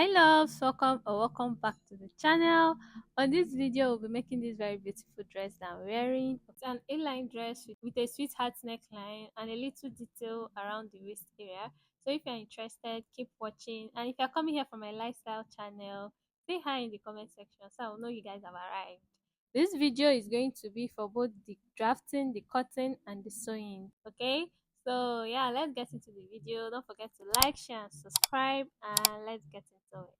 Hi loves, welcome back to the channel. On this video we'll be making this very beautiful dress that I'm wearing. It's an A-line dress with a sweetheart neckline and a little detail around the waist area. So if you're interested, keep watching, and if you're coming here from my lifestyle channel, say hi in the comment section so I'll know you guys have arrived. This video is going to be for both the drafting, the cutting and the sewing. Okay, so yeah, let's get into the video. Don't forget to like, share and subscribe, and let's get into it.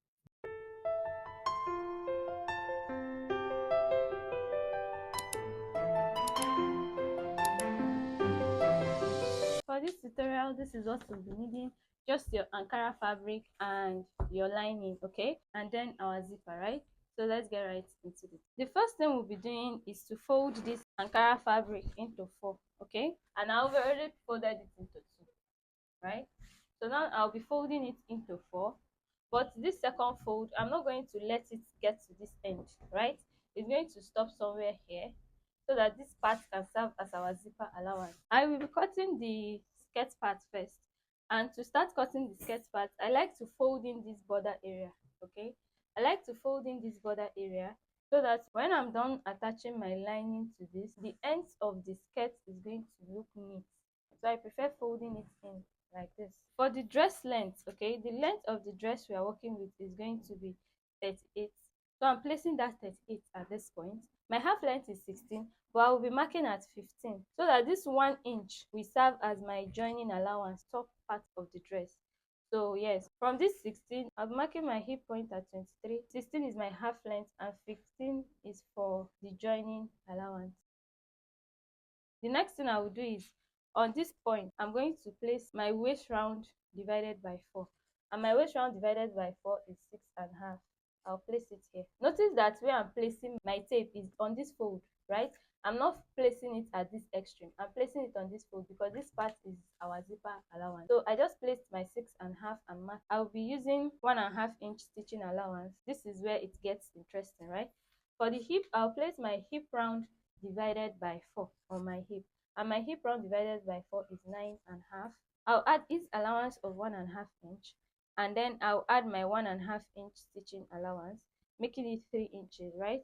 For this tutorial, this is what we'll be needing: just your Ankara fabric and your lining, okay, and then our zipper, right? So let's get right into it. The first thing we'll be doing is to fold this Ankara fabric into four, okay, and I've already folded it into two, right? So now I'll be folding it into four, but this second fold, I'm not going to let it get to this end, right? It's going to stop somewhere here so that this part can serve as our zipper allowance. I will be cutting the skirt part first, and to start cutting the skirt part, I like to fold in this border area, okay? I like to fold in this border area so that when I'm done attaching my lining to this, the ends of the skirt is going to look neat. So I prefer folding it in like this. For the dress length, okay, the length of the dress we are working with is going to be 38. So I'm placing that 38 at this point. My half length is 16, but I will be marking at 15 so that this 1 inch will serve as my joining allowance, top part of the dress. So yes, from this 16, I'll be marking my hip point at 23. 16 is my half length and 15 is for the joining allowance. The next thing I will do is, on this point, I'm going to place my waist round divided by 4, and my waist round divided by 4 is 6.5. I'll place it here. Notice that where I'm placing my tape is on this fold, right? I'm not placing it at this extreme. I'm placing it on this fold because this part is our zipper allowance. So I just placed my 6.5 and mark. I'll be using 1.5 inch stitching allowance. This is where it gets interesting, right? For the hip, I'll place my hip round divided by 4 on my hip, and my hip round divided by 4 is 9.5. I'll add its allowance of 1.5 inch, and then I'll add my 1.5 inch stitching allowance, making it 3 inches, right?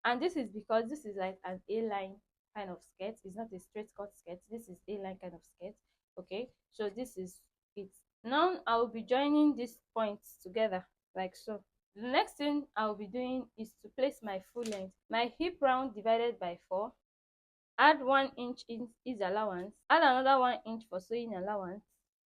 And this is because this is like an A-line kind of skirt. It's not a straight cut skirt. This is A-line kind of skirt, okay? So this is it. Now I'll be joining these points together like so. The next thing I'll be doing is to place my full length, my hip round divided by 4, add 1 inch in ease allowance, add another 1 inch for sewing allowance,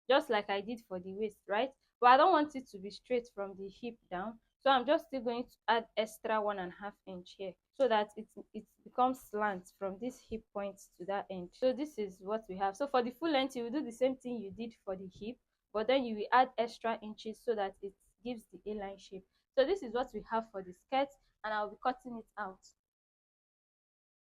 just like I did for the waist, right? But I don't want it to be straight from the hip down, so I'm just still going to add extra 1.5 inch here so that it becomes slant from this hip point to that end. So this is what we have. So for the full length, you will do the same thing you did for the hip, but then you will add extra inches so that it gives the A-line shape. So this is what we have for the skirt, and I'll be cutting it out.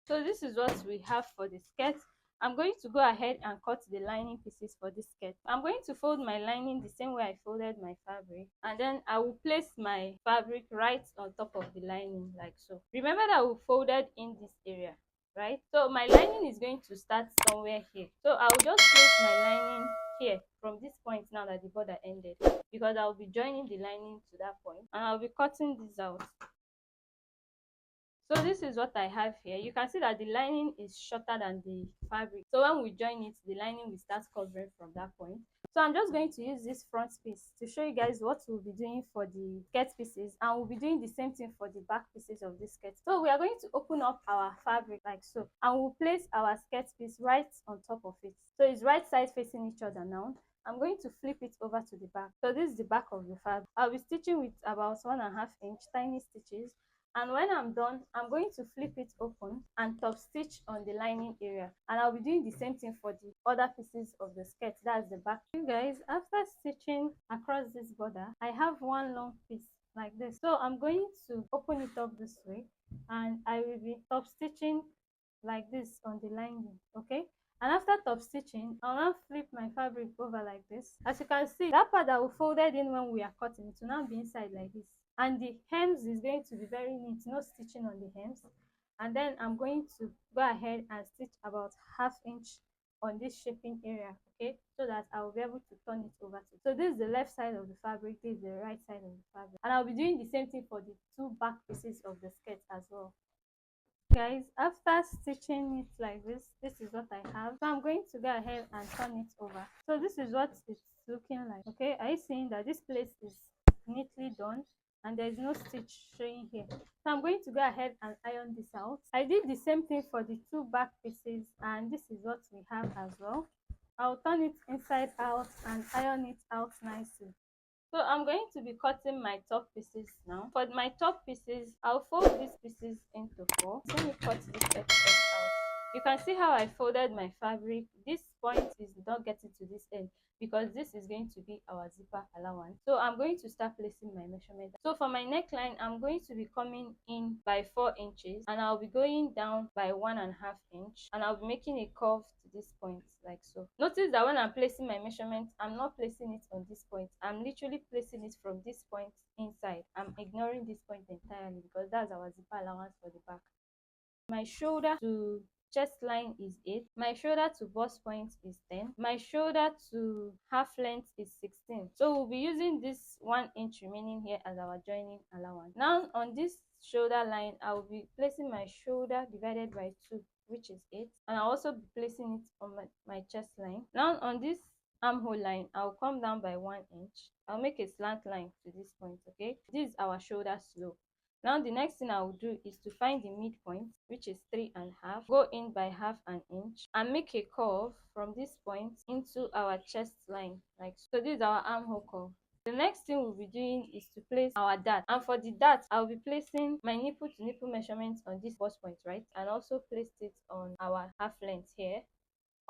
So this is what we have for the skirt. I'm going to go ahead and cut the lining pieces for this skirt. I'm going to fold my lining the same way I folded my fabric, and then I will place my fabric right on top of the lining like so. Remember that we folded in this area, right? So my lining is going to start somewhere here, so I'll just place my lining here from this point now that the border ended, because I'll be joining the lining to that point, and I'll be cutting this out. So this is what I have here. You can see that the lining is shorter than the fabric, so when we join it, the lining will start covering from that point. So I'm just going to use this front piece to show you guys what we'll be doing for the skirt pieces, and we'll be doing the same thing for the back pieces of this skirt. So we are going to open up our fabric like so, and we'll place our skirt piece right on top of it, so it's right side facing each other. Now I'm going to flip it over to the back. So this is the back of the fabric. I'll be stitching with about 1.5 inch tiny stitches, and when I'm done, I'm going to flip it open and top stitch on the lining area, and I'll be doing the same thing for the other pieces of the skirt. That's the back. You guys, after stitching across this border, I have one long piece like this, so I'm going to open it up this way, and I will be top stitching like this on the lining, okay? And after top stitching, I'll now flip my fabric over like this. As you can see, that part that we folded in when we are cutting, it will now be inside like this, and the hems is going to be very neat, no stitching on the hems. And then I'm going to go ahead and stitch about 1/2 inch on this shaping area, okay, so that I will be able to turn it over to. So this is the left side of the fabric, this is the right side of the fabric, and I'll be doing the same thing for the two back pieces of the skirt as well. Guys, after stitching it like this is what I have. So I'm going to go ahead and turn it over. So this is what it's looking like. Okay, are you seeing that this place is neatly done and there is no stitch showing here? So I'm going to go ahead and iron this out. I did the same thing for the two back pieces, and this is what we have as well. I'll turn it inside out and iron it out nicely. So I'm going to be cutting my top pieces now. For my top pieces, I'll fold these pieces into four. Let me cut this excess out. You can see how I folded my fabric. This point is not getting to this end because this is going to be our zipper allowance. So I'm going to start placing my measurement. So for my neckline, I'm going to be coming in by 4 inches and I'll be going down by 1.5 inch, and I'll be making a curve to this point like so. Notice that when I'm placing my measurement, I'm not placing it on this point. I'm literally placing it from this point inside. I'm ignoring this point entirely because that's our zipper allowance for the back. My shoulder to chest line is 8, my shoulder to bust point is 10, my shoulder to half length is 16. So we'll be using this 1 inch remaining here as our joining allowance. Now on this shoulder line, I will be placing my shoulder divided by 2, which is 8, and I'll also be placing it on my chest line. Now on this armhole line, I'll come down by 1 inch. I'll make a slant line to this point. Okay, this is our shoulder slope. Now the next thing I will do is to find the midpoint, which is 3.5, go in by half an inch and make a curve from this point into our chest line like so. This is our armhole curve. The next thing we'll be doing is to place our dart, and for the dart I'll be placing my nipple to nipple measurements on this bust point, right, and also placed it on our half length here.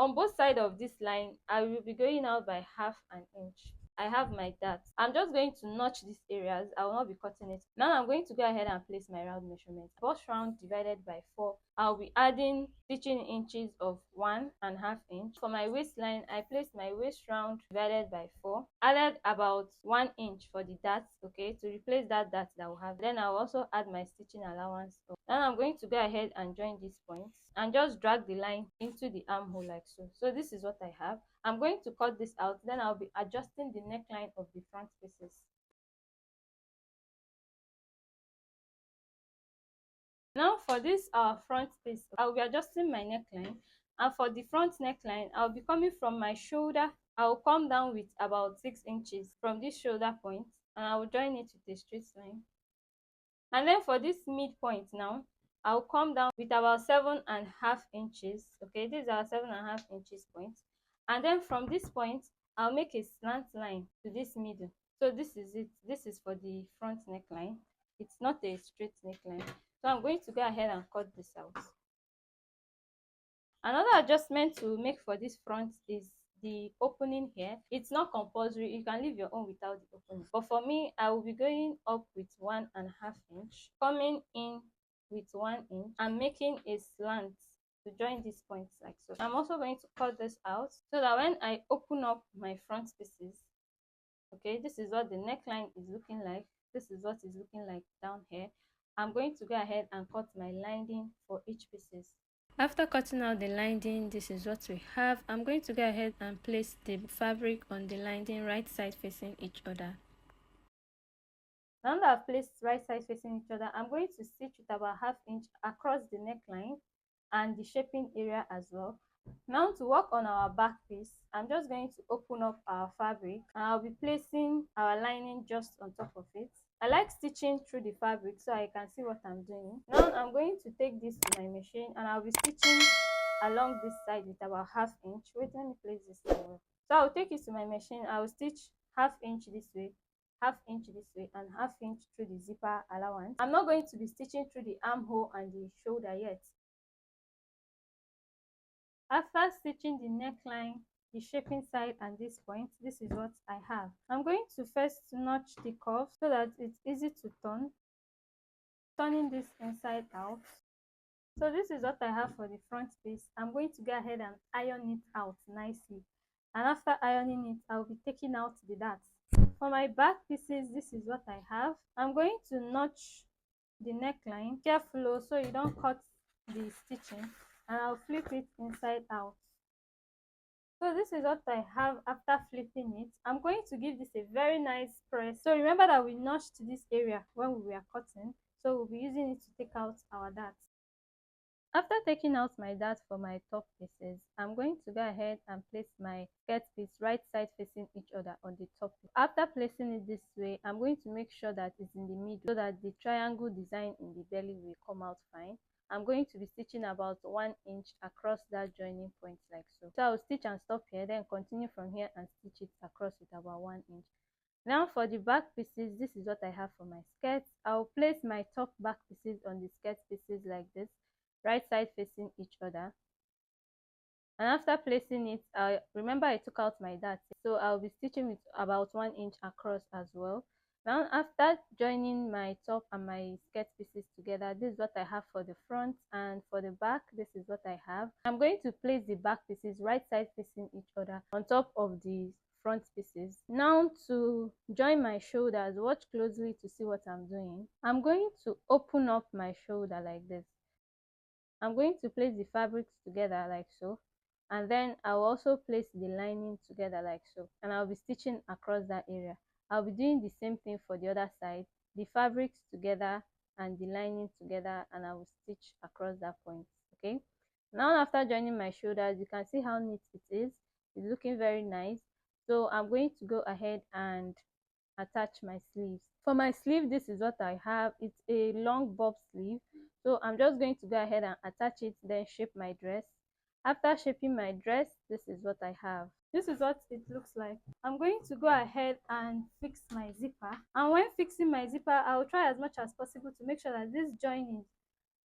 On both sides of this line, I will be going out by half an inch. I have my dart. I'm just going to notch these areas. I will not be cutting it. Now I'm going to go ahead and place my round measurement. Bust round divided by 4. I'll be adding stitching inches of 1.5 inch. For my waistline, I placed my waist round divided by 4. Added about 1 inch for the dart, okay, to replace that dart that we have. Then I'll also add my stitching allowance. Now I'm going to go ahead and join these points and just drag the line into the armhole like so. So this is what I have. I'm going to cut this out, then I'll be adjusting the neckline of the front pieces. Now for this front piece, I'll be adjusting my neckline, and for the front neckline, I'll be coming from my shoulder. I'll come down with about 6 inches from this shoulder point, and I will join it with a straight line. And then for this midpoint now, I'll come down with about 7.5 inches. Okay, these are 7.5 inches point. And then from this point, I'll make a slant line to this middle. So this is it. This is for the front neckline. It's not a straight neckline. So I'm going to go ahead and cut this out. Another adjustment to make for this front is the opening here. It's not compulsory, you can leave your own without the opening, but for me I will be going up with 1.5 inch, coming in with 1 inch and making a slant to join these points like so. I'm also going to cut this out so that when I open up my front pieces, okay, this is what the neckline is looking like, this is what is looking like down here. I'm going to go ahead and cut my lining for each pieces. After cutting out the lining, this is what we have. I'm going to go ahead and place the fabric on the lining right side facing each other. Now that I've placed right side facing each other, I'm going to stitch with about 1/2 inch across the neckline and the shaping area as well. Now to work on our back piece, I'm just going to open up our fabric and I'll be placing our lining just on top of it. I like stitching through the fabric so I can see what I'm doing. Now I'm going to take this to my machine and I'll be stitching along this side with about 1/2 inch. Wait, let me place this somewhere. So I'll take it to my machine. I'll stitch 1/2 inch this way, 1/2 inch this way, and 1/2 inch through the zipper allowance. I'm not going to be stitching through the armhole and the shoulder yet. After stitching the neckline, the shaping side and this point, this is what I have. I'm going to first notch the curve so that it's easy to turn, turning this inside out. So this is what I have for the front piece. I'm going to go ahead and iron it out nicely, and after ironing it, I'll be taking out the darts. For my back pieces, this is what I have. I'm going to notch the neckline carefully so you don't cut the stitching, and I'll flip it inside out. So this is what I have after flipping it. I'm going to give this a very nice press. So remember that we notched this area when we were cutting, so we'll be using it to take out our darts. After taking out my dart for my top pieces, I'm going to go ahead and place my skirt piece right side facing each other on the top piece. After placing it this way, I'm going to make sure that it's in the middle so that the triangle design in the belly will come out fine. I'm going to be stitching about 1 inch across that joining point like so. So I'll stitch and stop here, then continue from here and stitch it across with about 1 inch. Now for the back pieces, this is what I have for my skirt. I'll place my top back pieces on the skirt pieces like this, right side facing each other. And after placing it, remember I took out my dart, so I'll be stitching with about 1 inch across as well. Now after joining my top and my skirt pieces together, this is what I have for the front, and for the back, this is what I have. I'm going to place the back pieces right side facing each other on top of the front pieces. Now to join my shoulders, watch closely to see what I'm doing. I'm going to open up my shoulder like this. I'm going to place the fabrics together like so, and then I'll also place the lining together like so, and I'll be stitching across that area. I'll be doing the same thing for the other side, the fabrics together and the lining together, and I will stitch across that point. Okay, now after joining my shoulders, you can see how neat it is. It's looking very nice. So I'm going to go ahead and attach my sleeves. For my sleeve, this is what I have. It's a long bob sleeve, so I'm just going to go ahead and attach it, then shape my dress. After shaping my dress, this is what I have. This is what it looks like. I'm going to go ahead and fix my zipper, and when fixing my zipper, I'll try as much as possible to make sure that this joining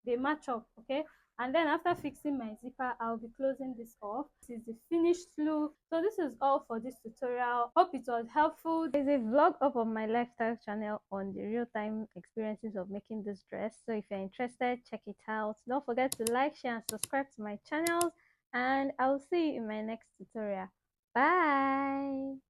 they match up. Okay, and then after fixing my zipper, I'll be closing this off. This is the finished look. So this is all for this tutorial. Hope it was helpful. There's a vlog up on my lifestyle channel on the real-time experiences of making this dress, so if you're interested, check it out. Don't forget to like, share and subscribe to my channel, and I'll see you in my next tutorial. Bye.